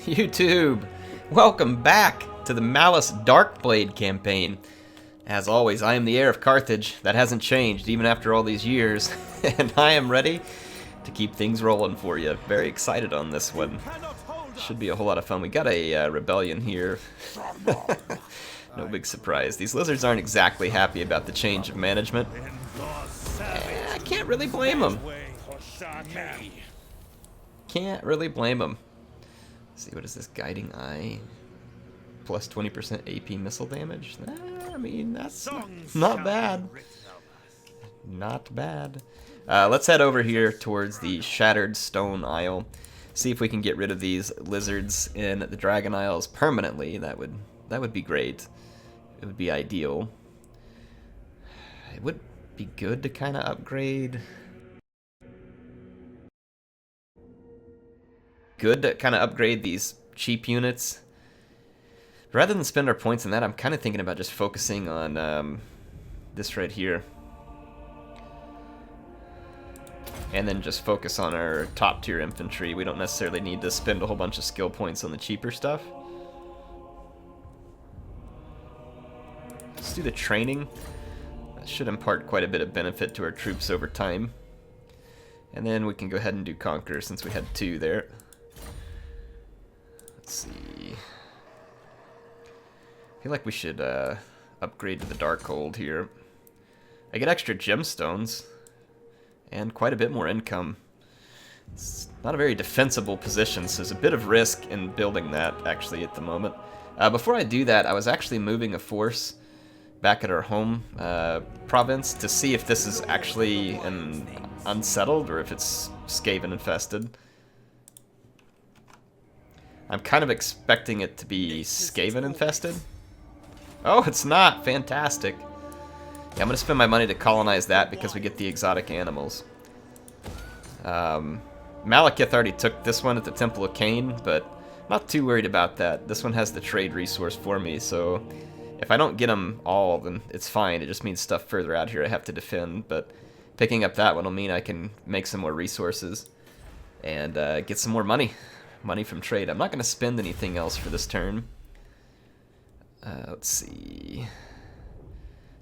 YouTube! Welcome back to the MALUS DARKBLADE campaign. As always, I am the heir of Carthage. That hasn't changed even after all these years. And I am ready to keep things rolling for you. Very excited on this one. Should be a whole lot of fun. We got a rebellion here. No big surprise. These lizards aren't exactly happy about the change of management. I can't really blame them. Can't really blame them. Let's see, what is this? Guiding Eye. Plus 20% AP missile damage? I mean, that's not bad. Not bad. Let's head over here towards the Shattered Stone Isle. See if we can get rid of these lizards in the Dragon Isles permanently. That would be great. It would be ideal. It would be good to kind of upgrade. Good to kind of upgrade these cheap units. Rather than spend our points on that, I'm kind of thinking about just focusing on this right here. And then just focus on our top tier infantry. We don't necessarily need to spend a whole bunch of skill points on the cheaper stuff. Let's do the training. That should impart quite a bit of benefit to our troops over time. And then we can go ahead and do Conquer since we had 2 there. Let's see. I feel like we should upgrade to the Darkhold here. I get extra gemstones and quite a bit more income. It's not a very defensible position, so there's a bit of risk in building that actually at the moment. Before I do that, I was actually moving a force back at our home province to see if this is actually an unsettled or if it's Skaven infested. I'm kind of expecting it to be Skaven infested. Oh, it's not. Fantastic. Yeah, I'm going to spend my money to colonize that because we get the exotic animals. Malekith already took this one at the Temple of Cain, but not too worried about that. This one has the trade resource for me, so if I don't get them all, then it's fine. It just means stuff further out here I have to defend, but picking up that one will mean I can make some more resources and get some more money. Money from trade. I'm not going to spend anything else for this turn. Let's see.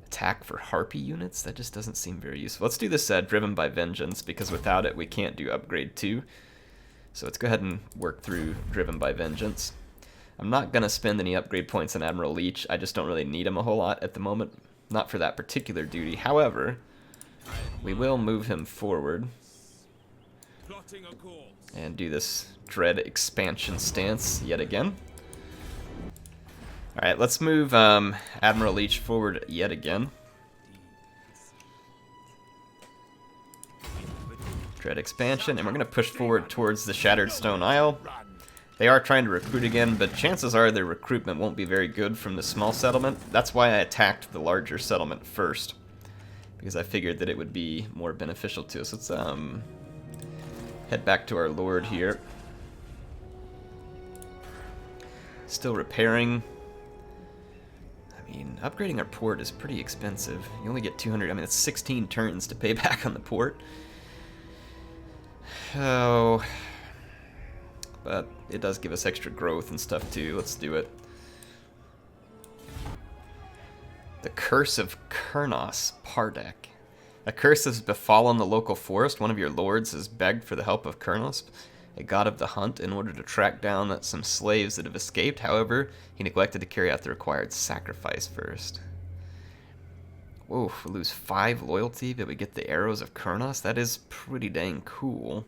Attack for Harpy units? That just doesn't seem very useful. Let's do this Driven by Vengeance, because without it we can't do Upgrade 2. So let's go ahead and work through Driven by Vengeance. I'm not going to spend any upgrade points on Admiral Leech. I just don't really need him a whole lot at the moment. Not for that particular duty. However, we will move him forward and do this Dread expansion stance yet again. Alright, let's move Admiral Leech forward yet again. Dread expansion, and we're going to push forward towards the Shattered Stone Isle. They are trying to recruit again, but chances are their recruitment won't be very good from the small settlement. That's why I attacked the larger settlement first, because I figured that it would be more beneficial to us. Let's head back to our lord here. Still repairing. I mean, upgrading our port is pretty expensive. You only get 200. I mean, it's 16 turns to pay back on the port. Oh, but it does give us extra growth and stuff too. Let's do it. The Curse of Kurnos Pardek. A curse has befallen the local forest. One of your lords has begged for the help of Kurnos, a god of the hunt, in order to track down some slaves that have escaped. However, he neglected to carry out the required sacrifice first. Whoa, we lose 5 loyalty, but we get the arrows of Kurnos? That is pretty dang cool.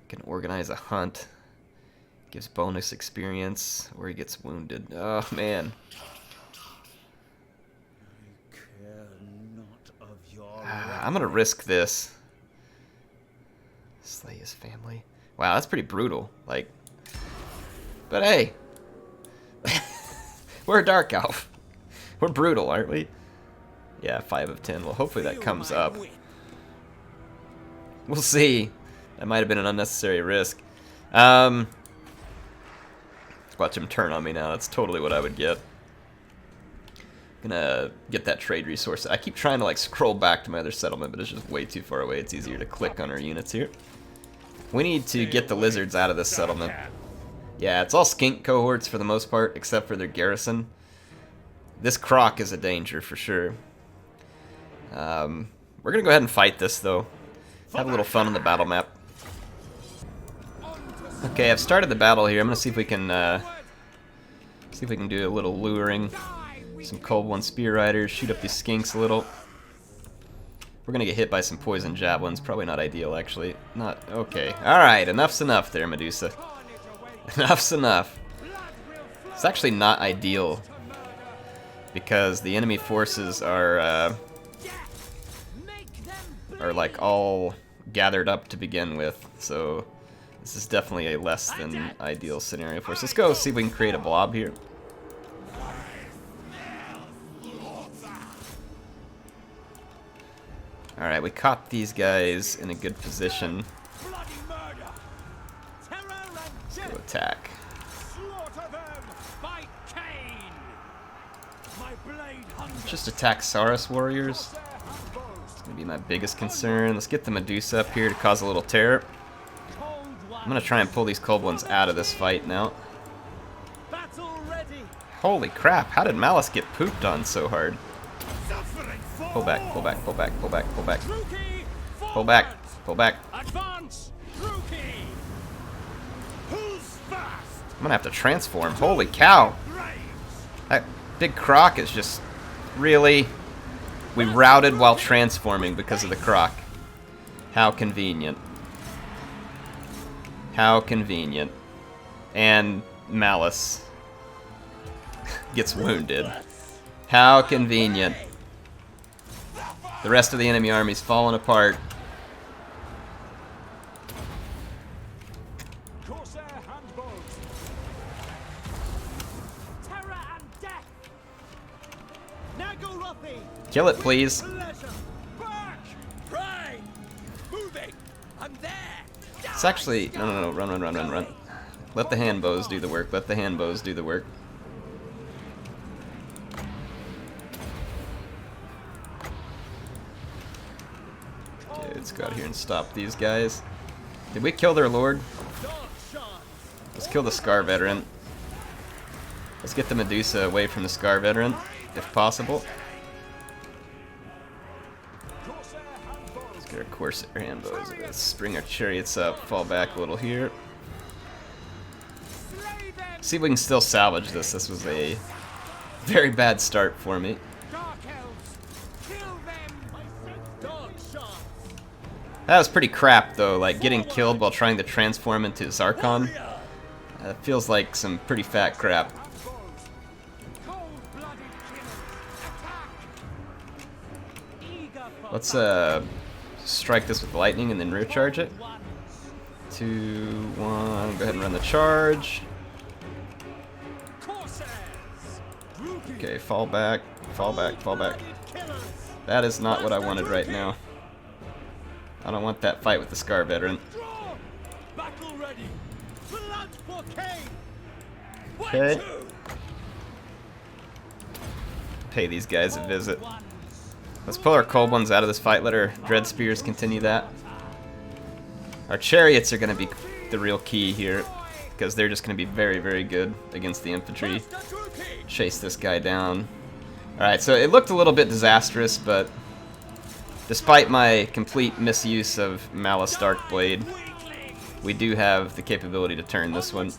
Can organize a hunt. Gives bonus experience, or he gets wounded. Oh, man. I'm gonna risk this. Slay his family. Wow, that's pretty brutal. Like, but hey, we're a dark elf. We're brutal, aren't we? Yeah, 5 of 10. Well, hopefully that comes up. We'll see. That might have been an unnecessary risk. Watch him turn on me now. That's totally what I would get. Gonna get that trade resource. I keep trying to like scroll back to my other settlement, but it's just way too far away. It's easier to click on our units here. We need to get the lizards out of this settlement. Yeah, it's all skink cohorts for the most part, except for their garrison. This croc is a danger for sure. We're gonna go ahead and fight this though. Have a little fun on the battle map. Okay, I've started the battle here. I'm gonna see if we can do a little luring. Some Cold One Spear Riders, shoot up these skinks a little. We're gonna get hit by some poison javelins. Probably not ideal, actually. Not okay. All right, enough's enough there, Medusa. Enough's enough. It's actually not ideal because the enemy forces are like all gathered up to begin with. So this is definitely a less than ideal scenario for us. Let's go see if we can create a blob here. Alright, we caught these guys in a good position. Let's go attack. Just attack Saurus warriors. It's going to be my biggest concern. Let's get the Medusa up here to cause a little terror. I'm going to try and pull these cold ones out of this fight now. Holy crap, how did Malus get pooped on so hard? Pull back, pull back, pull back, pull back, pull back. Pull back, pull back. I'm gonna have to transform. Holy cow! That big croc is just really... We routed while transforming because of the croc. How convenient. How convenient. And Malus gets wounded. How convenient. The rest of the enemy army's falling apart. Kill it, please. It's actually... No, run. Let the hand bows do the work. Let the hand bows do the work. Let's go out here and stop these guys. Did we kill their lord? Let's kill the Scar Veteran. Let's get the Medusa away from the Scar Veteran, if possible. Let's get our Corsair handbows. Let's bring our chariots up, fall back a little here. See if we can still salvage this. This was a very bad start for me. That was pretty crap, though, like getting killed while trying to transform into Zarkon. That feels like some pretty fat crap. Let's strike this with lightning and then rear charge it. 2, 1, go ahead and run the charge. Okay, fall back, fall back, fall back. That is not what I wanted right now. I don't want that fight with the Scar Veteran. Okay. Pay these guys a visit. Let's pull our cold ones out of this fight. Let our Dread Spears continue that. Our chariots are going to be the real key here, because they're just going to be very, very good against the infantry. Chase this guy down. Alright, so it looked a little bit disastrous, but despite my complete misuse of Malus Darkblade, we do have the capability to turn this one.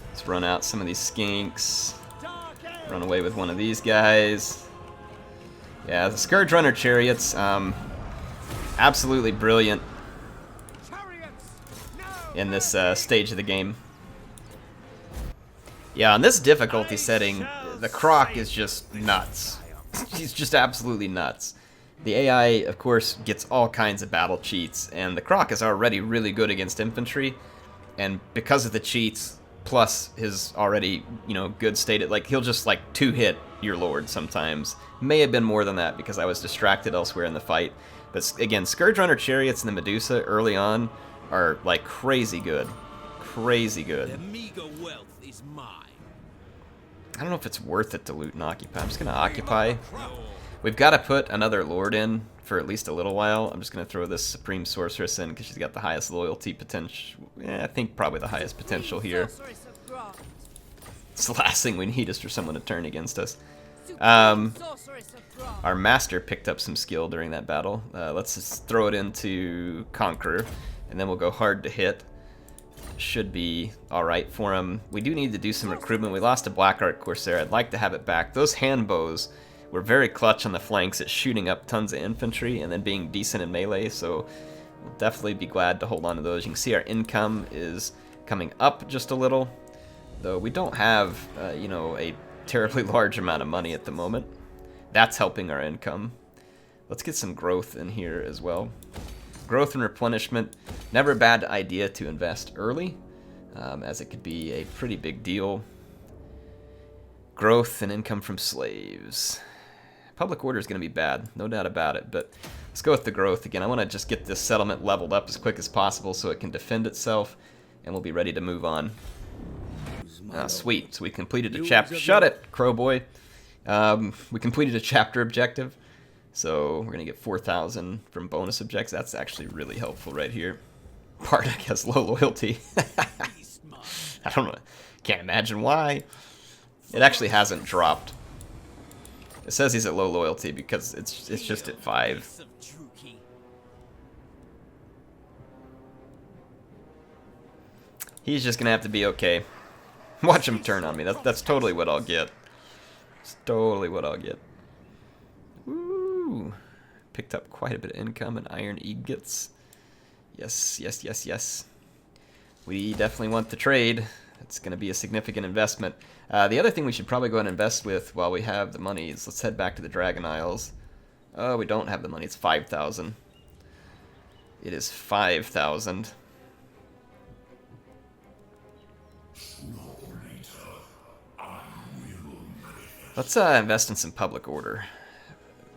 Let's run out some of these skinks. Run away with one of these guys. Yeah, the Scourge Runner chariots, absolutely brilliant in this stage of the game. Yeah, on this difficulty setting, the Croc is just nuts. He's just absolutely nuts. The AI, of course, gets all kinds of battle cheats, and the Croc is already really good against infantry, and because of the cheats, plus his already, good stated, like, he'll just, like, two-hit your lord sometimes. May have been more than that because I was distracted elsewhere in the fight. But, again, Scourge Runner chariots and the Medusa early on are, like, crazy good. Crazy good. The meager wealth is mine. I don't know if it's worth it to loot and occupy. I'm just going to occupy. We've got to put another lord in for at least a little while. I'm just going to throw this Supreme Sorceress in because she's got the highest loyalty potential. I think probably the highest potential here. It's the last thing we need is for someone to turn against us. Our Master picked up some skill during that battle. Let's just throw it into Conqueror, and then we'll go hard to hit. Should be alright for him. We do need to do some recruitment. We lost a Blackheart Corsair. I'd like to have it back. Those hand bows were very clutch on the flanks at shooting up tons of infantry and then being decent in melee, so we'll definitely be glad to hold on to those. You can see our income is coming up just a little, though we don't have, you know, a terribly large amount of money at the moment. That's helping our income. Let's get some growth in here as well. Growth and replenishment, never a bad idea to invest early, as it could be a pretty big deal. Growth and income from slaves. Public order is going to be bad, no doubt about it, but let's go with the growth again. I want to just get this settlement leveled up as quick as possible so it can defend itself, and we'll be ready to move on. Ah, sweet. So we completed a chapter. Shut it, Crowboy. We completed a chapter objective. So we're going to get 4,000 from bonus objectives. That's actually really helpful right here. Bardic has low loyalty. I don't know. Can't imagine why. It actually hasn't dropped. It says he's at low loyalty because it's just at 5. He's just going to have to be okay. Watch him turn on me. That's totally what I'll get. It's totally what I'll get. Woo! Picked up quite a bit of income and iron ingots. Yes, yes, yes, yes. We definitely want the trade. It's going to be a significant investment. The other thing we should probably go ahead and invest with while we have the money is let's head back to the Dragon Isles. Oh, we don't have the money. It's 5,000. It is 5,000. Let's invest in some public order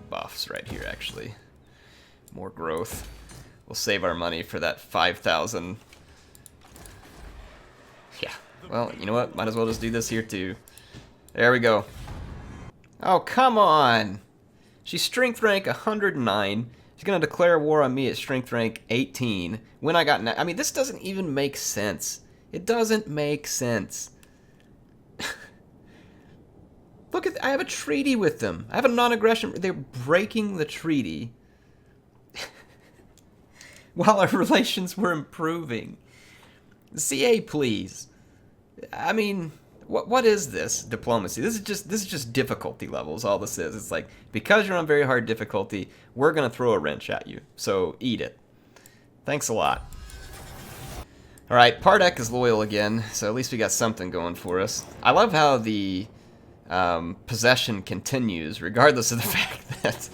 buffs right here, actually. More growth. We'll save our money for that 5,000. Yeah. Well, you know what? Might as well just do this here, too. There we go. Oh, come on! She's strength rank 109. She's going to declare war on me at strength rank 18. When I got... I mean, this doesn't even make sense. It doesn't make sense. Look at, I have a treaty with them. I have a non-aggression. They're breaking the treaty while our relations were improving. CA, please. I mean, what is this diplomacy? This is just difficulty levels. All this is. It's like, because you're on very hard difficulty, we're gonna throw a wrench at you. So eat it. Thanks a lot. All right, Pardek is loyal again, so at least we got something going for us. I love how the possession continues, regardless of the fact that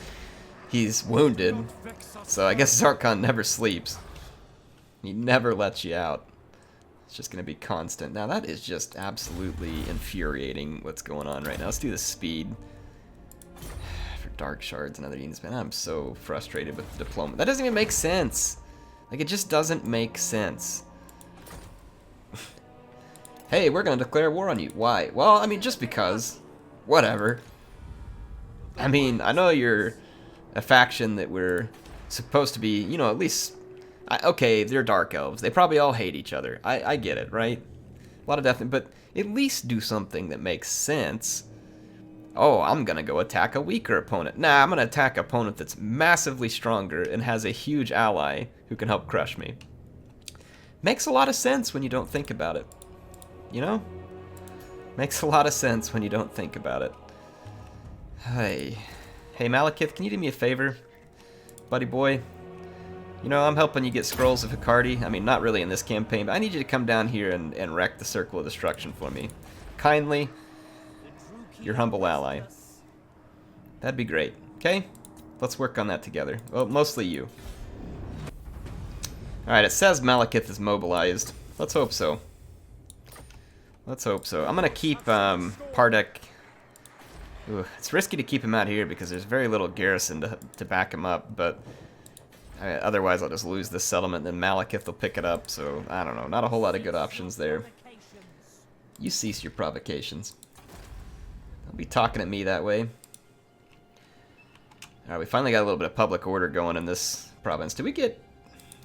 he's wounded. So I guess Zarkon never sleeps. He never lets you out. It's just going to be constant. Now that is just absolutely infuriating what's going on right now. Let's do the speed for Dark Shards and other units. Man, I'm so frustrated with the deployment. That doesn't even make sense. Like, it just doesn't make sense. Hey, we're going to declare war on you. Why? Well, I mean, just because. Whatever. I mean, I know you're a faction that we're supposed to be, you know, at least... okay, they're Dark Elves. They probably all hate each other. I get it, right? A lot of death, but at least do something that makes sense. Oh, I'm going to go attack a weaker opponent. Nah, I'm going to attack an opponent that's massively stronger and has a huge ally who can help crush me. Makes a lot of sense when you don't think about it. You know? Makes a lot of sense when you don't think about it. Hey. Hey, Malekith, can you do me a favor? Buddy boy? You know, I'm helping you get Scrolls of Hecate. I mean, not really in this campaign, but I need you to come down here and wreck the Circle of Destruction for me. Kindly, your humble ally. That'd be great. Okay? Let's work on that together. Well, mostly you. Alright, it says Malekith is mobilized. Let's hope so. Let's hope so. I'm going to keep Pardek. Ooh, it's risky to keep him out here because there's very little garrison to back him up, but otherwise I'll just lose this settlement, then Malekith will pick it up, so I don't know. Not a whole lot of good options there. You cease your provocations. Don't be talking at me that way. Alright, we finally got a little bit of public order going in this province. Did we get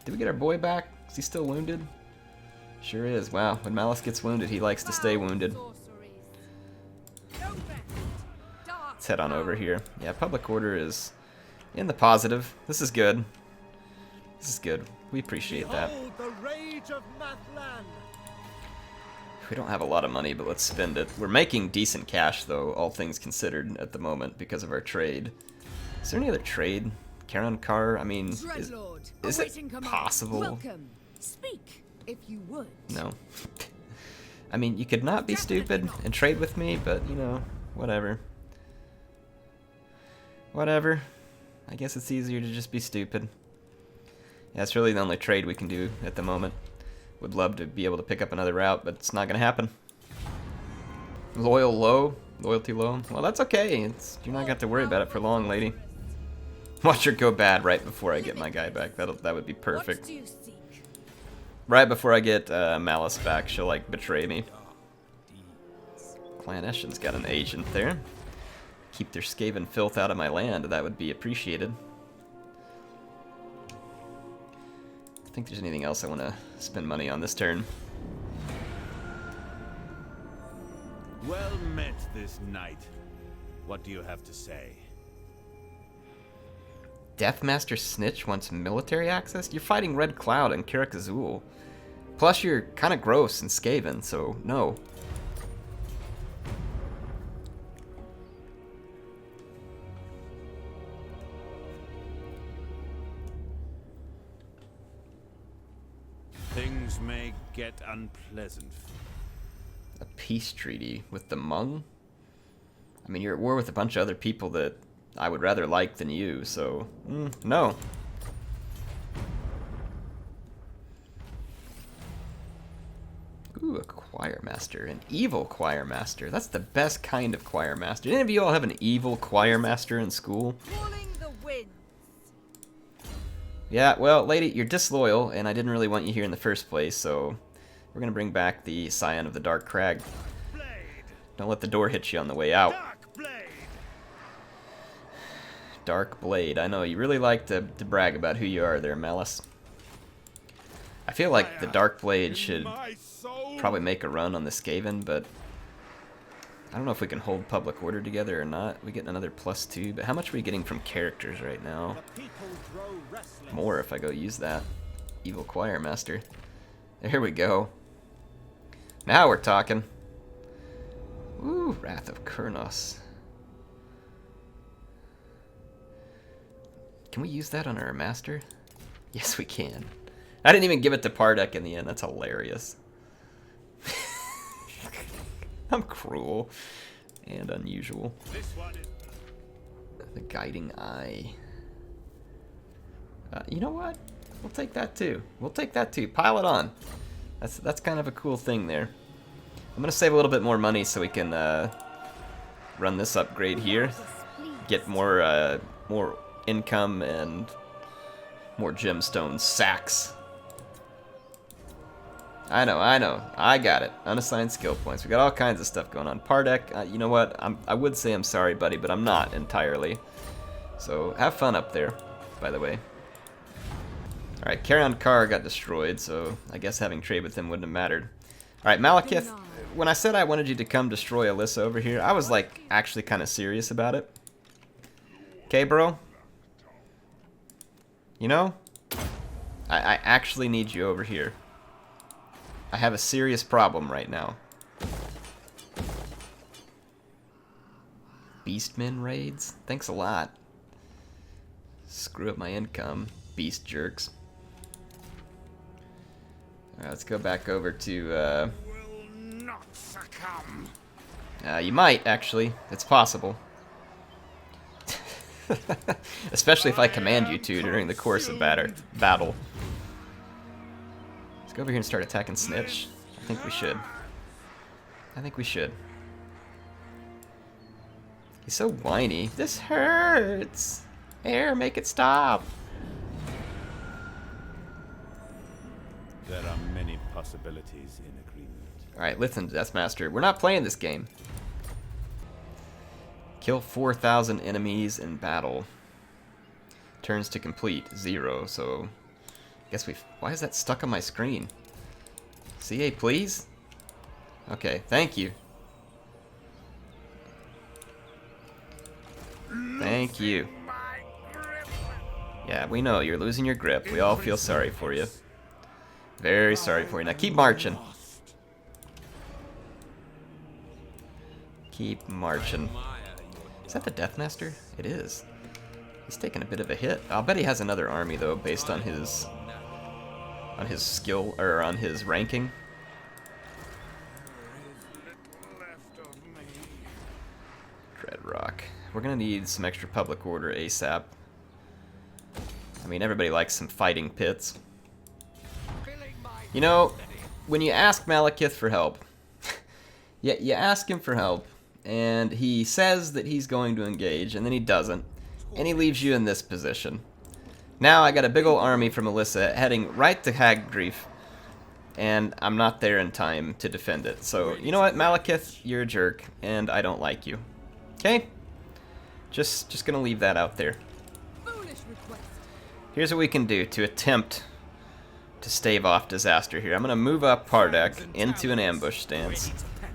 our boy back? Is he still wounded? Sure is. Wow, when Malus gets wounded, he likes to stay wounded. Let's head on over here. Yeah, public order is in the positive. This is good. This is good. We appreciate that. We don't have a lot of money, but let's spend it. We're making decent cash, though, all things considered, at the moment, because of our trade. Is there any other trade? Kern car? I mean, is it possible? Welcome. Speak, if you would. No. I mean, you could not be stupid and trade with me, but, you know, whatever. Whatever. I guess it's easier to just be stupid. Yeah, that's really the only trade we can do at the moment. Would love to be able to pick up another route, but it's not going to happen. Loyal low? Loyalty low? Well, that's okay. You're not going to have to worry about it for long, lady. Watch her go bad right before I get my guy back. That would be perfect. Right before I get Malus back, she'll, like, betray me. Clan Eshin's got an agent there. Keep their Skaven filth out of my land. That would be appreciated. I think there's anything else I want to spend money on this turn. Well met this night. What do you have to say? Deathmaster Snitch wants military access? You're fighting Red Cloud and Kirak Azul. Plus you're kind of gross and Skaven, so no. Things may get unpleasant. A peace treaty with the Hmong? I mean, you're at war with a bunch of other people that I would rather like than you, so no. Ooh, a choir master, an evil choir master. That's the best kind of choir master. Did any of you all have an evil choir master in school? Yeah, well, lady, you're disloyal, and I didn't really want you here in the first place, so we're gonna bring back the Scion of the Dark Crag. Don't let the door hit you on the way out. Dark Blade. I know, you really like to brag about who you are there, Malus. I feel like the Dark Blade should probably make a run on the Skaven, but I don't know if we can hold public order together or not. We get another +2, but how much are we getting from characters right now? More if I go use that. Evil Choir Master. There we go. Now we're talking. Ooh, Wrath of Kurnos. Can we use that on our master? Yes, we can. I didn't even give it to Pardek in the end. That's hilarious. I'm cruel and unusual. The Guiding Eye. You know what? We'll take that too. We'll take that too. Pile it on. That's kind of a cool thing there. I'm gonna save a little bit more money so we can run this upgrade here, get more income and more gemstone sacks. I know. I got it. Unassigned skill points. We got all kinds of stuff going on. Pardek, you know what? I would say I'm sorry, buddy, but I'm not entirely. So have fun up there, by the way. Alright, Carrion Car got destroyed, so I guess having trade with him wouldn't have mattered. Alright, Malekith, when I said I wanted you to come destroy Alyssa over here, I was like actually kind of serious about it. Okay, bro? You know? I actually need you over here. I have a serious problem right now. Beastmen raids? Thanks a lot. Screw up my income, beast jerks. Alright, let's go back over to, Will not succumb. You might, actually. It's possible. Especially if I command you to during the course of battle. Let's go over here and start attacking Snitch. I think we should. He's so whiny. This hurts. Air, make it stop. There are many possibilities in agreement. Alright, listen, Deathmaster. We're not playing this game. Kill 4,000 enemies in battle. Turns to complete, 0, so... guess we've... why is that stuck on my screen? CA, please? Okay, thank you. Thank you. Yeah, we know, you're losing your grip. We all feel sorry for you. Very sorry for you. Now keep marching. Keep marching. Is that the Deathmaster? It is. He's taking a bit of a hit. I'll bet he has another army though, based on his skill or on his ranking. Dreadrock. We're gonna need some extra public order ASAP. I mean, everybody likes some fighting pits. You know, when you ask Malekith for help, you ask him for help, and he says that he's going to engage, and then he doesn't, and he leaves you in this position. Now I got a big ol' army from Alyssa heading right to Hagrief, and I'm not there in time to defend it. So, you know what, Malekith, you're a jerk, and I don't like you. Okay? Just gonna leave that out there. Here's what we can do to attempt to stave off disaster here. I'm gonna move up Pardek into an ambush stance.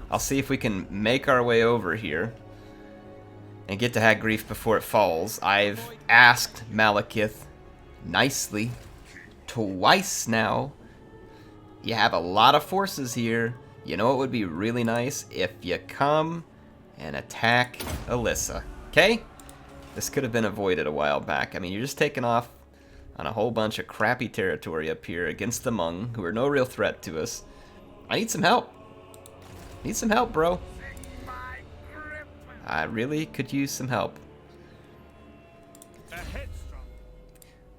I'll see if we can make our way over here and get to Hagrief before it falls. I've asked Malekith nicely twice now. You have a lot of forces here. You know what would be really nice? If you come and attack Alyssa. Okay? This could have been avoided a while back. I mean, you're just taking off on a whole bunch of crappy territory up here against the Hmong, who are no real threat to us. I need some help. Need some help, bro. I really could use some help.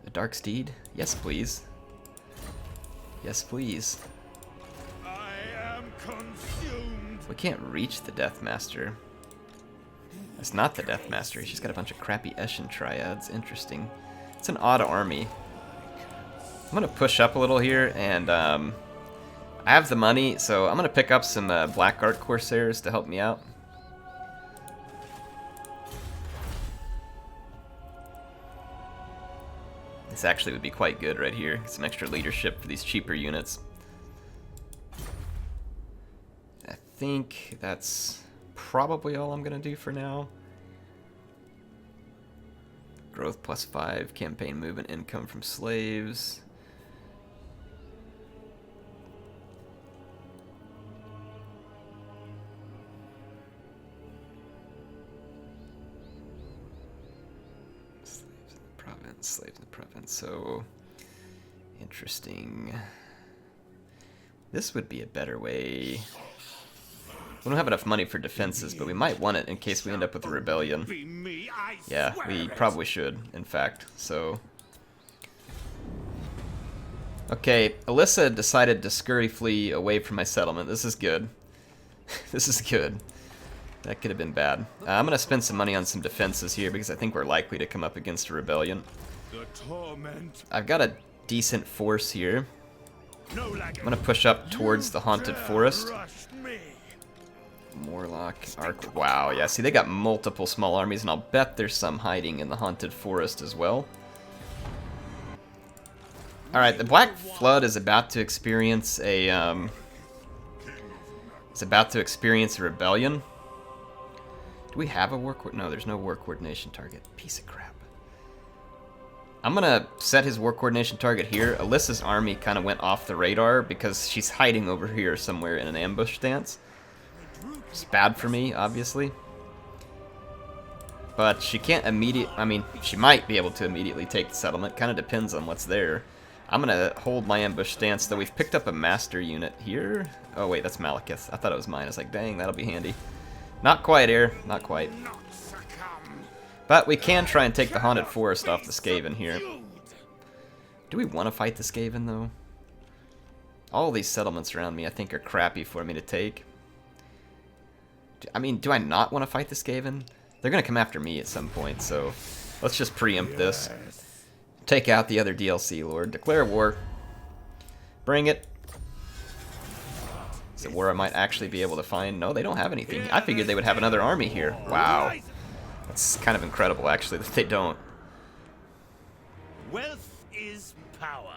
The Dark Steed? Yes, please. Yes, please. I am consumed. We can't reach the Deathmaster. That's not the Deathmaster. She's got a bunch of crappy Eshin triads. Interesting. It's an odd army. I'm gonna push up a little here, and I have the money, so I'm gonna pick up some Black Art Corsairs to help me out. This actually would be quite good right here. Some extra leadership for these cheaper units. I think that's probably all I'm gonna do for now. Growth +5, campaign movement, income from slaves. Slaves in the province, so interesting. This would be a better way. We don't have enough money for defenses, but we might want it in case we end up with a rebellion. Yeah, we probably should, in fact, so... Okay, Alyssa decided to scurry flee away from my settlement. This is good. This is good. That could have been bad. I'm going to spend some money on some defenses here because I think we're likely to come up against a rebellion. I've got a decent force here. I'm going to push up towards the Haunted Forest. Morlock, Arc. Wow, yeah, see, they got multiple small armies, and I'll bet there's some hiding in the Haunted Forest as well. Alright, the Black Flood is about to experience a, rebellion. Do we have a no, there's no war coordination target. Piece of crap. I'm gonna set his war coordination target here. Alyssa's army kind of went off the radar because she's hiding over here somewhere in an ambush stance. It's bad for me, obviously. But she can't I mean, she might be able to immediately take the settlement. Kind of depends on what's there. I'm gonna hold my ambush stance, though we've picked up a master unit here. Oh wait, that's Malekith. I thought it was mine. I was like, dang, that'll be handy. Not quite, Air. Not quite. But we can try and take the Haunted Forest off the Skaven here. Do we want to fight the Skaven, though? All these settlements around me, I think, are crappy for me to take. I mean, do I not want to fight the Skaven? They're going to come after me at some point, so let's just preempt this. Take out the other DLC Lord. Declare war. Bring it. Is it where I might actually be able to find? No, they don't have anything. I figured they would have another army here. Wow. That's kind of incredible, actually, that they don't. Wealth is power.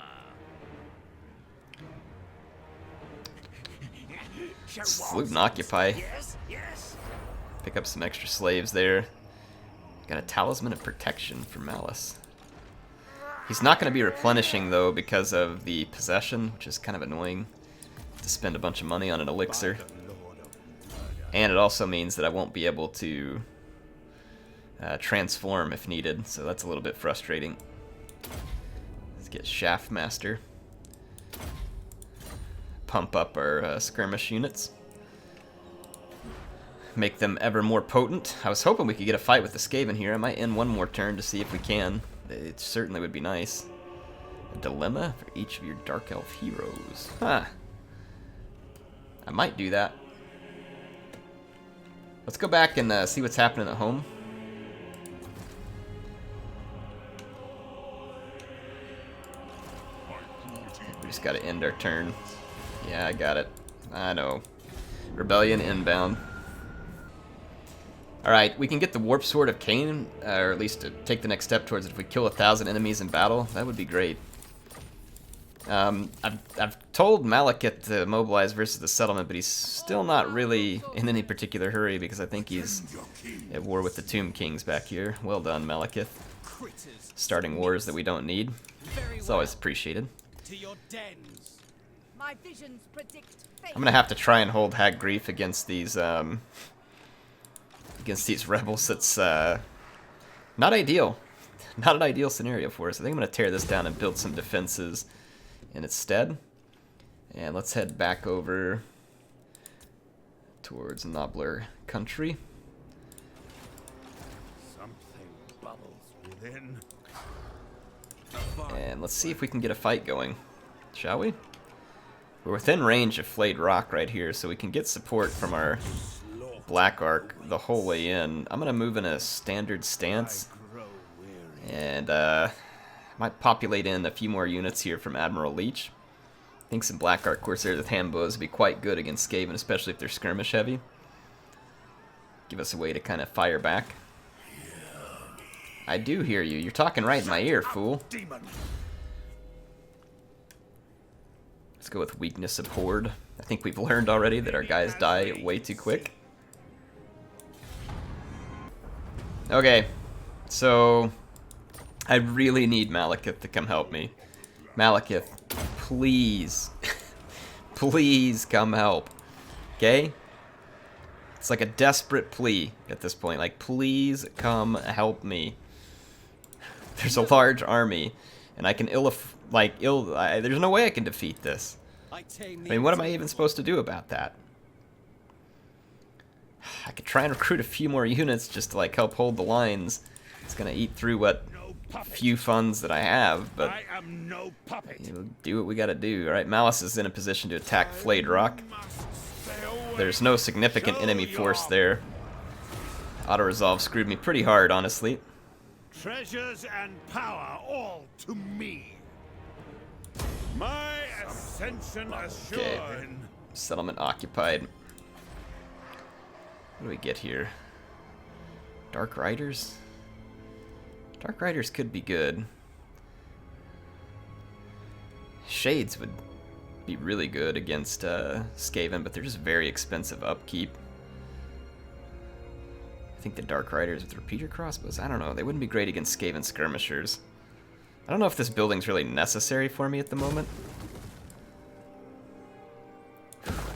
Salute and occupy. Yes, yes. Pick up some extra slaves there. Got a talisman of protection for Malus. He's not going to be replenishing though because of the possession, which is kind of annoying to spend a bunch of money on an elixir. And it also means that I won't be able to transform if needed, so that's a little bit frustrating. Let's get Shaftmaster. Pump up our skirmish units. Make them ever more potent. I was hoping we could get a fight with the Skaven here. I might end one more turn to see if we can. It certainly would be nice. A dilemma for each of your Dark Elf heroes. Huh. I might do that. Let's go back and see what's happening at home. We just gotta end our turn. Yeah, I got it. I know. Rebellion inbound. Alright, we can get the Warp Sword of Cain, or at least to take the next step towards it. If we kill 1,000 enemies in battle, that would be great. I've told Malekith to mobilize versus the settlement, but he's still not really in any particular hurry because I think he's at war with the Tomb Kings back here. Well done, Malekith. Starting wars that we don't need. It's always appreciated. My visions predict fate. I'm gonna have to try and hold Hag Grief against these rebels. That's not ideal. Not an ideal scenario for us. I think I'm gonna tear this down and build some defenses in its stead. And let's head back over towards Gnoblar country. Something bubbles within. And let's see if we can get a fight going. Shall we? We're within range of Flayed Rock right here, so we can get support from our Black Arc the whole way in. I'm going to move in a standard stance. And might populate in a few more units here from Admiral Leech. I think some Black Arc Corsairs with hand bows would be quite good against Skaven, especially if they're skirmish heavy. Give us a way to kind of fire back. I do hear you. You're talking right in my ear, fool. Let's go with Weakness of Horde. I think we've learned already that our guys die way too quick. Okay, so I really need Malekith to come help me. Malekith, please. Please come help. Okay? It's like a desperate plea at this point. Like, please come help me. There's a large army, and I can there's no way I can defeat this. I mean, what am I even supposed to do about that? I could try and recruit a few more units just to, like, help hold the lines. It's gonna eat through what few funds that I have, but I am no puppet. We'll do what we gotta do. Alright, Malus is in a position to attack Flayed Rock. There's no significant enemy force there. Auto-resolve screwed me pretty hard, honestly. Treasures and power all to me. My ascension assured. Okay. Settlement occupied. What do we get here? Dark Riders? Dark Riders could be good. Shades would be really good against Skaven, but they're just very expensive upkeep. I think the Dark Riders with repeater crossbows, I don't know, they wouldn't be great against Skaven skirmishers. I don't know if this building's really necessary for me at the moment.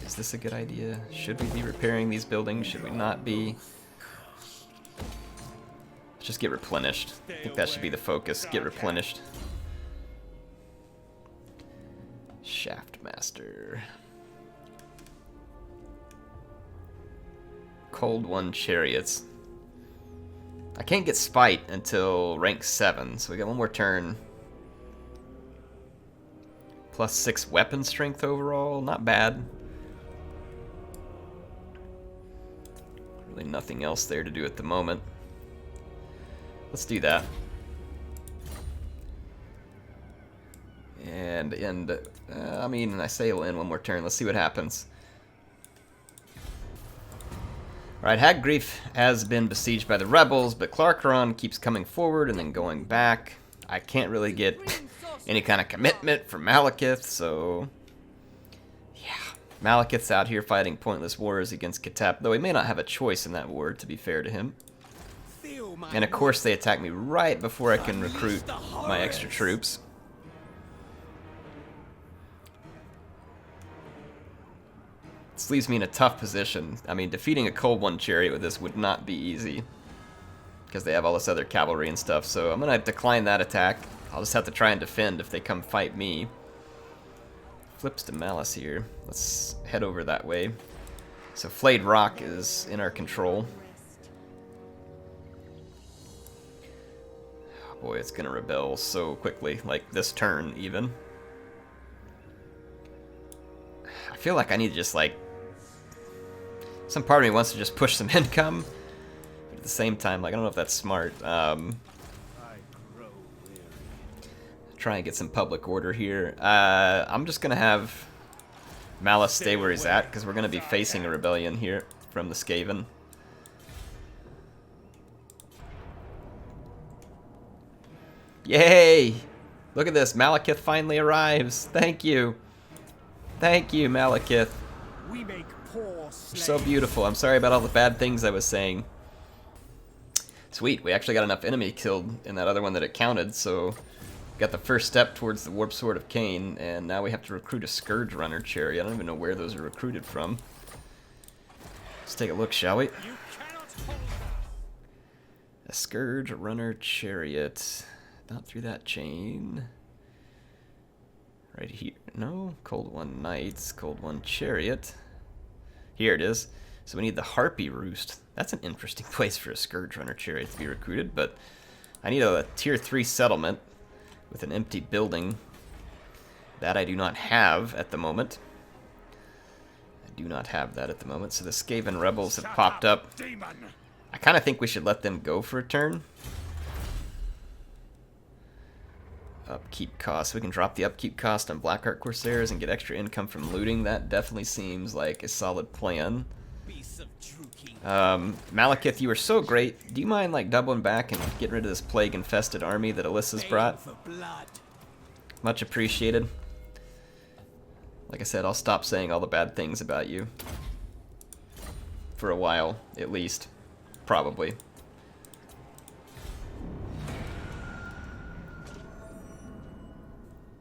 Is this a good idea? Should we be repairing these buildings? Should we not be? Let's just get replenished. I think that should be the focus. Get replenished. Shaftmaster. Cold One Chariots. I can't get Spite until rank 7, so we got one more turn. Plus 6 weapon strength overall, not bad. Really nothing else there to do at the moment. Let's do that. And end, I mean, I say we'll end one more turn. Let's see what happens. Alright, Hag Grief has been besieged by the rebels, but Clarkaron keeps coming forward and then going back. I can't really get any kind of commitment from Malekith, so yeah. Malekith's out here fighting pointless wars against Kitap, though he may not have a choice in that war, to be fair to him. And of course they attack me right before I can recruit my extra troops. This leaves me in a tough position. I mean, defeating a Cold One chariot with this would not be easy, because they have all this other cavalry and stuff, so I'm going to decline that attack. I'll just have to try and defend if they come fight me. Flips to Malus here. Let's head over that way. So Flayed Rock is in our control. Oh boy, it's going to rebel so quickly, like this turn even. I feel like I need to just like... Some part of me wants to just push some income. But at the same time, like, I don't know if that's smart. Try and get some public order here. I'm just going to have Malus stay where he's at, because we're going to be facing a rebellion here from the Skaven. Yay! Look at this, Malekith finally arrives. Thank you. Thank you, Malekith. We make poor You're so beautiful. I'm sorry about all the bad things I was saying. Sweet, we actually got enough enemy killed in that other one that it counted, so got the first step towards the Warp Sword of Cain, and now we have to recruit a Scourge Runner chariot. I don't even know where those are recruited from. Let's take a look, shall we? A Scourge Runner chariot. Not through that chain. Right here. No, Cold One Knights, Cold One Chariot. Here it is. So we need the Harpy Roost. That's an interesting place for a Scourge Runner chariot to be recruited, but I need a tier 3 settlement with an empty building. That I do not have at the moment. I do not have that at the moment. So the Skaven rebels have popped up. I kind of think we should let them go for a turn. Upkeep cost. We can drop the upkeep cost on Blackheart Corsairs and get extra income from looting. That definitely seems like a solid plan. Malekith, you were so great. Do you mind like doubling back and getting rid of this plague-infested army that Alyssa's brought? Much appreciated. Like I said, I'll stop saying all the bad things about you. For a while, at least. Probably.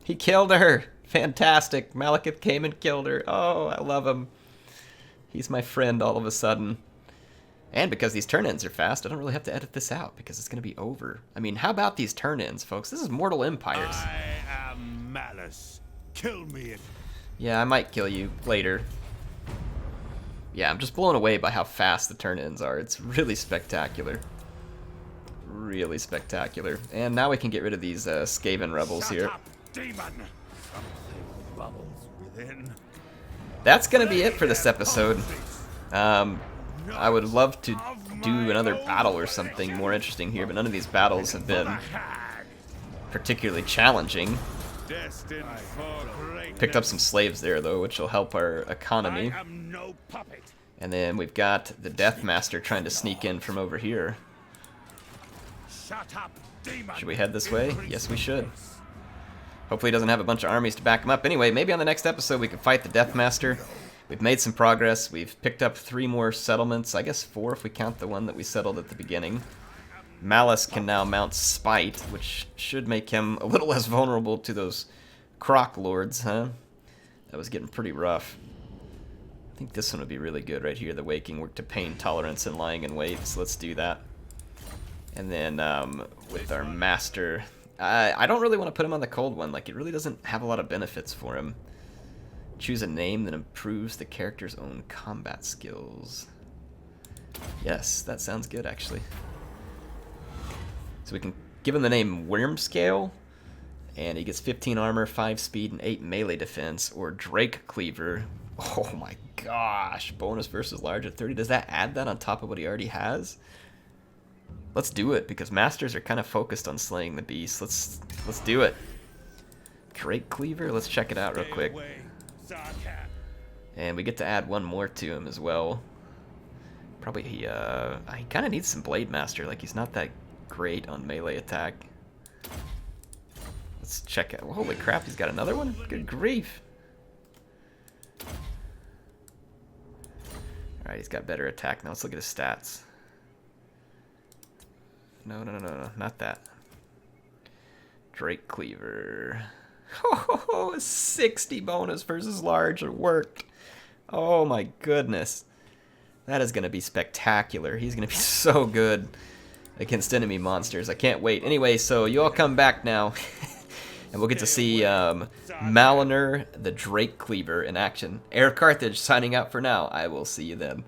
He killed her! Fantastic! Malekith came and killed her. Oh, I love him. He's my friend all of a sudden. And because these turn-ins are fast, I don't really have to edit this out because it's going to be over. I mean, how about these turn-ins, folks? This is Mortal Empires. I am Malus. Kill me if... Yeah, I might kill you later. Yeah, I'm just blown away by how fast the turn-ins are. It's really spectacular. Really spectacular. And now we can get rid of these Skaven rebels here. Shut up, demon! Something bubbles within. That's going to be it for this episode. I would love to do another battle or something more interesting here, but none of these battles have been particularly challenging. Picked up some slaves there, though, which will help our economy. And then we've got the Death Master trying to sneak in from over here. Should we head this way? Yes, we should. Hopefully he doesn't have a bunch of armies to back him up. Anyway, maybe on the next episode we can fight the Death Master. We've made some progress. We've picked up 3 more settlements. I guess 4 if we count the one that we settled at the beginning. Malus can now mount Spite, which should make him a little less vulnerable to those Croc Lords, huh? That was getting pretty rough. I think this one would be really good right here. The Waking Work to Pain Tolerance and Lying in Wait. So let's do that. And then with our Master... I don't really want to put him on the Cold One. Like, it really doesn't have a lot of benefits for him. Choose a name that improves the character's own combat skills. Yes, that sounds good, actually. So we can give him the name Wormscale, and he gets 15 armor, 5 speed, and 8 melee defense, or Drake Cleaver. Oh my gosh, bonus versus large at 30. Does that add that on top of what he already has? Let's do it, because masters are kind of focused on slaying the beast. Let's do it. Drake Cleaver, let's check it out real quick. And we get to add 1 more to him as well. Probably he kind of needs some Blade Master. Like, he's not that great on melee attack. Let's check it. Holy crap, he's got another one? Good grief. Alright, he's got better attack now. Let's look at his stats. No, not that. Drake Cleaver. Oh, 60 bonus versus large. It worked. Oh my goodness. That is going to be spectacular. He's going to be so good against enemy monsters. I can't wait. Anyway, so you all come back now. And we'll get to see Maliner, the Drake Cleaver, in action. HeirofCarthage signing out for now. I will see you then.